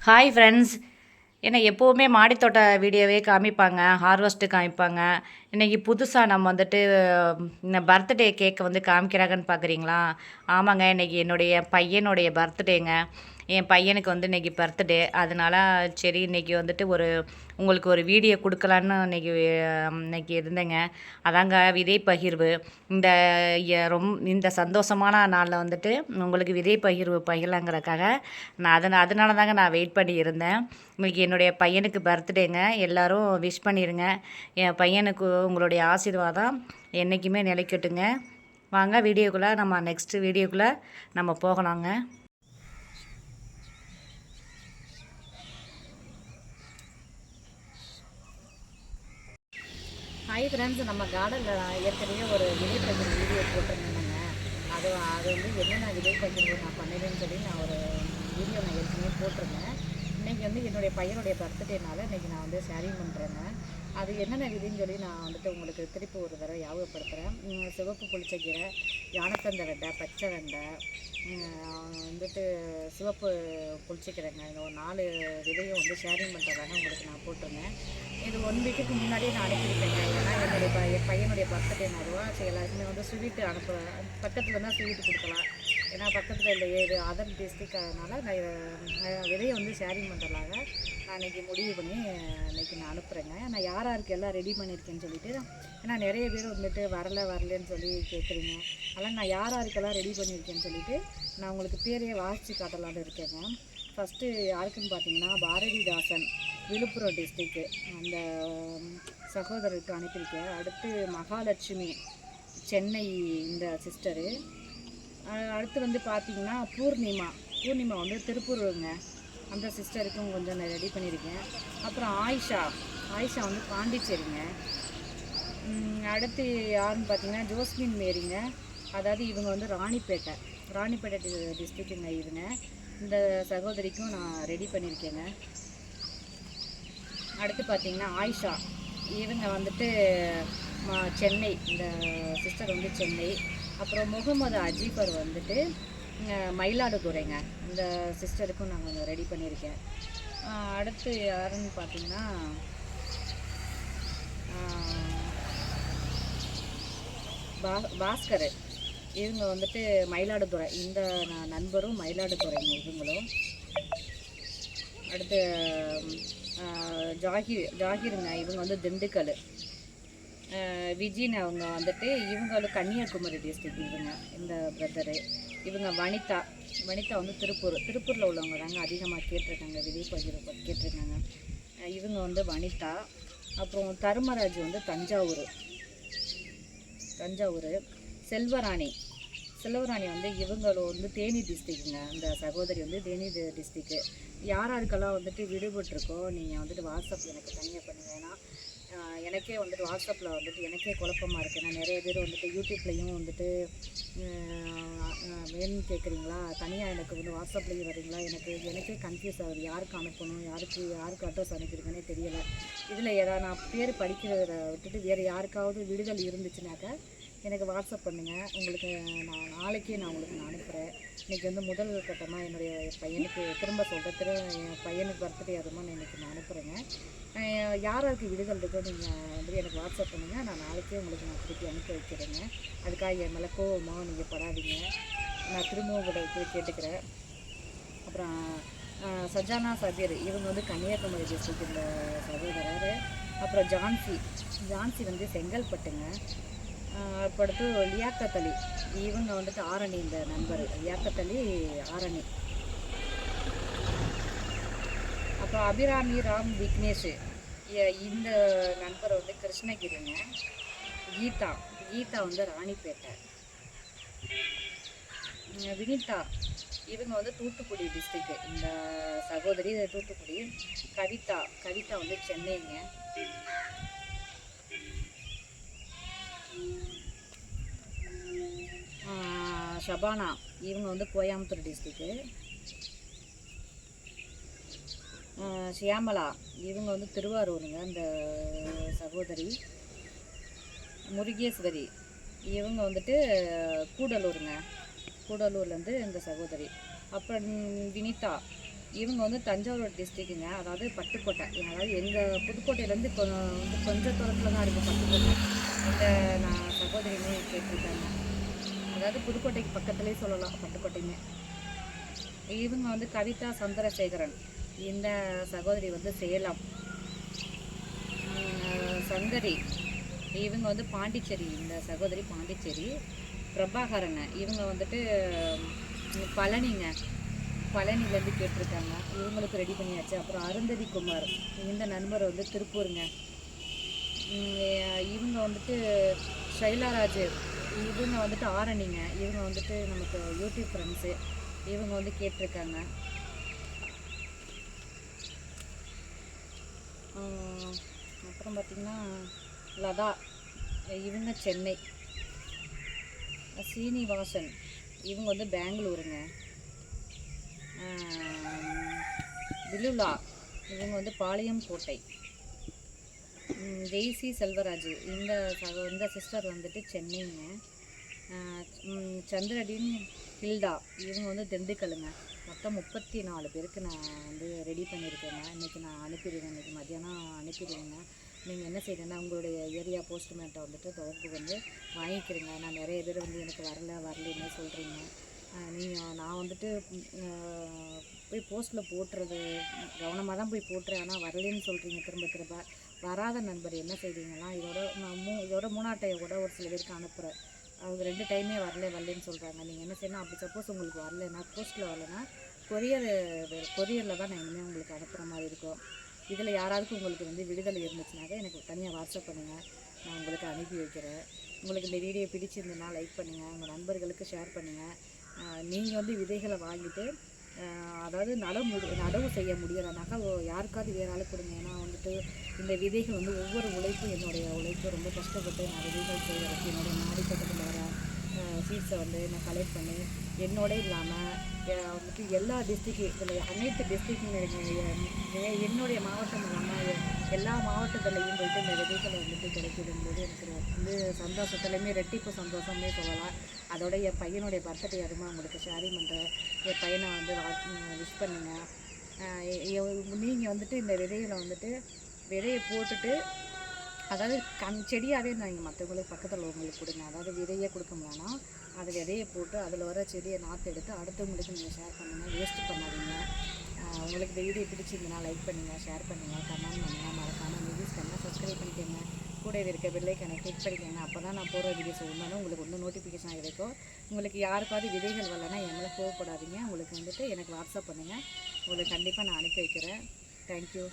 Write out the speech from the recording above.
Hi friends. ஏன்னா எப்போவுமே மாடித்தோட்ட வீடியோவே காமிப்பாங்க, ஹார்வெஸ்ட்டு காமிப்பாங்க. இன்றைக்கி புதுசாக நம்ம வந்துட்டு இந்த பர்த்டே கேக்கை வந்து காமிக்கிறாங்கன்னு பார்க்குறீங்களா? ஆமாங்க, இன்றைக்கி என்னுடைய பையனுடைய பர்த்டேங்க. என் பையனுக்கு வந்து இன்றைக்கி பர்த்டே. அதனால சரி இன்றைக்கி வந்துட்டு உங்களுக்கு ஒரு வீடியோ கொடுக்கலான்னு இன்னைக்கு இருந்தேங்க. அதாங்க விதை பகிர்வு. இந்த இந்த சந்தோஷமான நாளில் வந்துட்டு உங்களுக்கு விதை பகிர்வு பகிரலாங்கிறதுக்காக அதனால தாங்க நான் வெயிட் பண்ணி இருந்தேன். இன்றைக்கி என்னுடைய பையனுக்கு பர்த்டேங்க. எல்லோரும் விஷ் பண்ணிடுங்க. என் பையனுக்கு உங்களுடைய ஆசீர்வாதம் என்றைக்குமே நிலைக்கட்டுங்க. வாங்க வீடியோக்குள்ளே நெக்ஸ்ட்டு வீடியோக்குள்ளே நம்ம போகலாங்க. ஹாய் ஃப்ரெண்ட்ஸ், நம்ம கார்டனில் ஏற்கனவே ஒரு விதை பகிர்வு வீடியோ போட்டிருந்தேங்க. அது வந்து என்னென்ன விதை பகிர்வு நான் பண்ணிடுன்னு சொல்லி நான் ஒரு வீடியோ ஏற்கனவே போட்டிருந்தேன். இன்றைக்கி வந்து என்னுடைய பையனுடைய பர்த்டேனால இன்றைக்கி நான் வந்து ஷேரிங் பண்ணுறேங்க. அது என்னென்ன விதின்னு சொல்லி நான் வந்துட்டு உங்களுக்கு திருப்பி ஒரு தடவை ஞாபகப்படுத்துகிறேன். சிவப்பு புளிச்சக்கீரை, யானத்தந்த வெண்டை, பச்சை வெண்டை, வந்துட்டு சிவப்பு புளிச்சக்கீரைங்க. இந்த ஒரு 4 விதையும் வந்து ஷேரிங் பண்ணுறதாங்க உங்களுக்கு நான் போட்டிருந்தேன். இது 1 வீக்குக்கு முன்னாடியே நான் அனுப்பியிருப்பேங்க. ஏன்னா என்னுடைய பையனுடைய பர்த்டே அதுவாக சரி எல்லாருக்குமே வந்து ஸ்வீட்டு பக்கத்தில் தான் ஸ்வீட்டு கொடுக்கலாம். ஏன்னா பக்கத்தில் இல்லையே, இது அதர் டிஸ்ட்ரிக். அதனால் நான் விதையை வந்து ஷேரிங் பண்ணுறதாக நான் இன்றைக்கி முடிவு பண்ணி இன்றைக்கி நான் அனுப்புகிறேங்க. நான் யாருக்கு எல்லாம் ரெடி பண்ணியிருக்கேன்னு சொல்லிவிட்டு, ஏன்னா நிறைய பேர் வந்துட்டு வரலன்னு சொல்லி கேட்குறீங்க. அதனால் நான் யாருக்கெல்லாம் ரெடி பண்ணியிருக்கேன்னு சொல்லிவிட்டு நான் உங்களுக்கு பேரையே வாசித்து காட்டலான்னு இருக்கேங்க. ஃபஸ்ட்டு யாருக்குன்னு பார்த்தீங்கன்னா பாரதிதாசன், விழுப்புரம் டிஸ்ட்ரிக்கு, அந்த சகோதரருக்கு அனுப்பியிருக்கேன். அடுத்து மகாலட்சுமி, சென்னை, இந்த சிஸ்டரு. அடுத்து வந்து பார்த்திங்கன்னா பூர்ணிமா வந்து திருப்பூருங்க, அந்த சிஸ்டருக்கும் கொஞ்சம் நான் ரெடி பண்ணியிருக்கேன். அப்புறம் ஆயிஷா வந்து பாண்டிச்சேரிங்க. அடுத்து யாருன்னு பார்த்தீங்கன்னா ஜோஸ்மின் மேரிங்க, அதாவது இவங்க வந்து ராணிப்பேட்டை டிஸ்ட்ரிக்ட்டுங்க இவங்க. இந்த சகோதரிக்கும் நான் ரெடி பண்ணியிருக்கேங்க. அடுத்து பார்த்திங்கன்னா ஆயிஷா, இவங்க வந்துட்டு சென்னை, இந்த சிஸ்டர் வந்து சென்னை. அப்புறம் முகமது அஜீபர் வந்துட்டு மயிலாடுதுறைங்க, இந்த சிஸ்டருக்கும் நான் கொஞ்சம் ரெடி பண்ணியிருக்கேன். அடுத்து யாருன்னு பார்த்தீங்கன்னா பாஸ்கர், இவங்க வந்துட்டு மயிலாடுதுறை, இந்த நண்பரும் மயிலாடுதுறைங்க இவங்களும். அடுத்து ஜாகிருங்க, இவங்க வந்து திண்டுக்கல். விஜின் அவங்க வந்துட்டு இவங்களும் கன்னியாகுமரி டிஸ்ட்ரிக் இவங்க, இந்த பிரதரு. இவங்க வனிதா வந்து திருப்பூரில் உள்ளவங்க தாங்க அதிகமாக கேட்டிருக்காங்க, விதை பகிர்வு கேட்டிருக்காங்க. இவங்க வந்து வனிதா. அப்புறம் தர்மராஜ் வந்து தஞ்சாவூர். செல்வராணி வந்து இவங்களும் வந்து தேனி டிஸ்ட்ரிக்ட்டுங்க, இந்த சகோதரி வந்து தேனி டிஸ்ட்ரிக்ட்டு. யாருக்கெல்லாம் வந்துட்டு விடுபட்டிருக்கோ நீங்கள் வந்துட்டு வாட்ஸ்அப் எனக்கு தனியாக பண்ணுங்க. ஏன்னா எனக்கே வந்துட்டு வாட்ஸ்அப்பில் வந்துட்டு எனக்கே குழப்பமாக இருக்குது. நான் நிறைய பேர் வந்துட்டு யூடியூப்லேயும் வந்துட்டு வேணும்னு கேட்குறீங்களா, தனியாக எனக்கு வந்து வாட்ஸ்அப்லேயும் வரீங்களா, எனக்கே கன்ஃபியூஸ் ஆகுது. யாருக்கு அனுப்பணும், யாருக்கு அட்ரஸ் அனுப்பியிருக்கேனே தெரியலை. இதில் ஏதாவது நான் பேர் படிக்கிறத விட்டுட்டு வேறு யாருக்காவது விடுதல் இருந்துச்சுனாக்கா எனக்கு வாட்ஸ்அப் பண்ணுங்கள். உங்களுக்கு நான் நாளைக்கே நான் உங்களுக்கு அனுப்புகிறேன். இன்றைக்கி வந்து முதல் கட்டமாக என்னுடைய பையனுக்கு திரும்ப சொல்கிறேன், என் பையனுக்கு பர்த்டே அதுமா இன்றைக்கி நான் அனுப்புகிறேங்க. யாருக்கு விடுதல் இருக்கோ நீங்கள் வந்து எனக்கு வாட்ஸ்அப் பண்ணுங்கள். நான் நாளைக்கே உங்களுக்கு நான் திருப்பி அனுப்பி வைக்கிறேங்க. அதுக்காக என் மேலே கோவமாக நீங்கள் படாதீங்க. நான் திரும்பவும் கூட கேட்டுக்கிறேன். அப்புறம் சஜானா சபீர், இவங்க வந்து கன்னியாகுமரி டிஸ்ட்ரிக்ட், இந்த சகோதரர். அப்புறம் ஜான்சி வந்து செங்கல்பட்டுங்க. அடுத்து லியாக்கத் அலி, இவங்க வந்துட்டு ஆரணி, இந்த நண்பர் லியாக்கத் அலி ஆரணி. அப்புறம் அபிராமி ராம் விக்னேஷ், இந்த நண்பர் வந்து கிருஷ்ணகிரிங்க. கீதா வந்து ராணிப்பேட்டை. வினிதா, இவங்க வந்து தூத்துக்குடி டிஸ்ட்ரிக்ட், இந்த சகோதரி தூத்துக்குடி. கவிதா வந்து சென்னைங்க. ஷபானா, இவங்க வந்து கோயம்புத்தூர் டிஸ்ட்ரிக்ட்டு. ஷியாமலா, இவங்க வந்து திருவாரூருங்க, இந்த சகோதரி. முருகேஸ்வரி, இவங்க வந்துட்டு கூடலூர்லேருந்து இந்த சகோதரி. அப்புறம் வினிதா, இவங்க வந்து தஞ்சாவூர் டிஸ்ட்ரிக்குங்க, அதாவது பட்டுக்கோட்டை. அதாவது எங்கள் புதுக்கோட்டையிலேருந்து கொஞ்சம் தூரத்தில் தான் இருக்குது பட்டுக்கோட்டை. இந்த நான் சகோதரியுமே கேட்டிருக்காங்க. அதாவது புதுக்கோட்டைக்கு பக்கத்துலேயே சொல்லலாம் பட்டுக்கோட்டையுமே. இவங்க வந்து கவிதா சந்திரசேகரன். இந்த சகோதரி வந்து சேலம். சங்கரி இவங்க வந்து பாண்டிச்சேரி. இந்த சகோதரி பாண்டிச்சேரி. பிரபாகரன் இவங்க வந்துட்டு பழனிங்க, பழனிலேருந்து கேட்டிருக்காங்க. இவங்களுக்கு ரெடி பண்ணியாச்சு. அப்புறம் அருந்ததி குமார், இந்த நண்பர் வந்து திருப்பூருங்க. இவங்க வந்துட்டு ஷைலாராஜ், இவங்க வந்துட்டு ஆரணிங்க. இவங்க வந்துட்டு நமக்கு யூடியூப் ஃப்ரெண்ட்ஸு. இவங்க வந்து கேட்டிருக்காங்க. அப்புறம் பார்த்திங்கன்னா லதா, இவங்க சென்னை. சீனிவாசன் இவங்க வந்து பெங்களூருங்க. விலுலா இவங்க வந்து பாளையம் கோட்டை. ஜெய்சி செல்வராஜ், இந்த சிஸ்டர் வந்துட்டு சென்னைங்க. சந்திரடின் ஹில்டா இவங்க வந்து திண்டுக்கலுங்க. மொத்தம் 34 பேருக்கு நான் வந்து ரெடி பண்ணியிருக்கேங்க. இன்றைக்கி நான் அனுப்பிடுவேன். இன்றைக்கி மத்தியானம் அனுப்பிடுவேங்க. நீங்கள் என்ன செய்யணுன்னா உங்களுடைய ஏரியா போஸ்ட்மேன்ட்டை வந்துட்டு தொடர்பு வந்து வாங்கிக்கிறேங்க. நான் நிறைய பேர் வந்து எனக்கு வரலன்னு சொல்கிறீங்க. நான் வந்துட்டு போய் போஸ்ட்டில் போட்டுறது கவனமாக தான் போய் போட்டுறேன். ஆனால் வரலன்னு சொல்கிறீங்க திரும்ப. வராத நண்பர் என்ன செய்வீங்கன்னா, இதோட 3ஆட்டையை கூட ஒரு சில பேருக்கு அனுப்புகிறேன். அவங்க 2 டைமே வரலன்னு சொல்கிறாங்க. நீங்கள் என்ன செய்யணும், அப்படி சப்போஸ் உங்களுக்கு வரலைன்னா, போஸ்ட்டில் வரலைன்னா கொரியரில் தான் நான் இனிமேல் உங்களுக்கு அனுப்புகிற மாதிரி இருக்கும். இதில் யாராவது உங்களுக்கு வந்து விடுதலை இருந்துச்சுனாக்கா எனக்கு தனியாக வாட்ஸ்அப் பண்ணுங்கள், நான் உங்களுக்கு அனுப்பி வைக்கிறேன். உங்களுக்கு இந்த வீடியோ பிடிச்சிருந்ததுன்னா லைக் பண்ணுங்கள், உங்கள் நண்பர்களுக்கு ஷேர் பண்ணுங்கள். நீங்கள் வந்து விதைகளை வாங்கிட்டு அதாவது நடவு செய்ய முடியலைனாக்கா யாருக்காவது வேறு ஆள் கொடுங்க. ஏன்னா வந்துட்டு இந்த விதைகள் வந்து ஒவ்வொரு உழைப்பும் என்னுடைய உழைப்பு. ரொம்ப கஷ்டப்பட்டு நான் விதைகள் செய்கிறதுக்கு என்னுடைய மாடித்தோட்டத்தில் வர சீட்ஸை வந்து நான் கலெக்ட் பண்ணி என்னோட இல்லாமல் வந்துட்டு எல்லா இதில் அனைத்து என்னுடைய மாவட்டம் இல்லாமல் எல்லா மாவட்டத்துலேயும் போய்ட்டு இந்த விதைகளை வந்துட்டு கிடைக்குதும்போது எனக்கு வந்து சந்தோஷத்துலேயுமே ரெட்டிப்பு சந்தோஷம்னே சொல்லலாம். அதோட என் பையனுடைய பர்த்டே அதுமா உங்களுக்கு ஷேரிங் பண்ணுறேன். என் பையனை வந்து விஷ் பண்ணுங்கள். நீங்கள் வந்துட்டு இந்த விதைகளை வந்துட்டு விதையை போட்டுட்டு, அதாவது செடியாகவே நீங்கள் மற்றவங்களுக்கு பக்கத்தில் உள்ளவங்களுக்கு கொடுங்க. அதாவது விதையை கொடுக்க முடியாதுன்னா அது விதையை போட்டு அதில் வர செடியை நாற்று எடுத்து அடுத்தவங்களுக்கு நீங்கள் ஷேர் பண்ணுங்கள். வேஸ்ட்டு பண்ணாதீங்க. உங்களுக்கு இந்த வீடியோ பிடிச்சிருந்ததுன்னா லைக் பண்ணுங்கள், ஷேர் பண்ணுங்கள், கமெண்ட் பண்ணுங்கள். மறக்காமல் நியூஸ் பண்ணால் சப்ஸ்கிரைப் பண்ணிக்கோங்க. கூடவே இருக்க பெல்லைக்கான கிளிக் பண்ணிக்கோங்க. அப்போ தான் நான் போகிற வீடியோஸ் ஒன்றாலும் உங்களுக்கு வந்து நோட்டிஃபிகேஷன் கிடைக்கும். உங்களுக்கு யாருக்காவது விதைகள் வரலைன்னா என் மேலே கோவப்படாதீங்க. உங்களுக்கு வந்துட்டு எனக்கு வாட்ஸ்அப் பண்ணுங்கள். உங்களுக்கு கண்டிப்பாக நான் அனுப்பி வைக்கிறேன். தேங்க்யூ.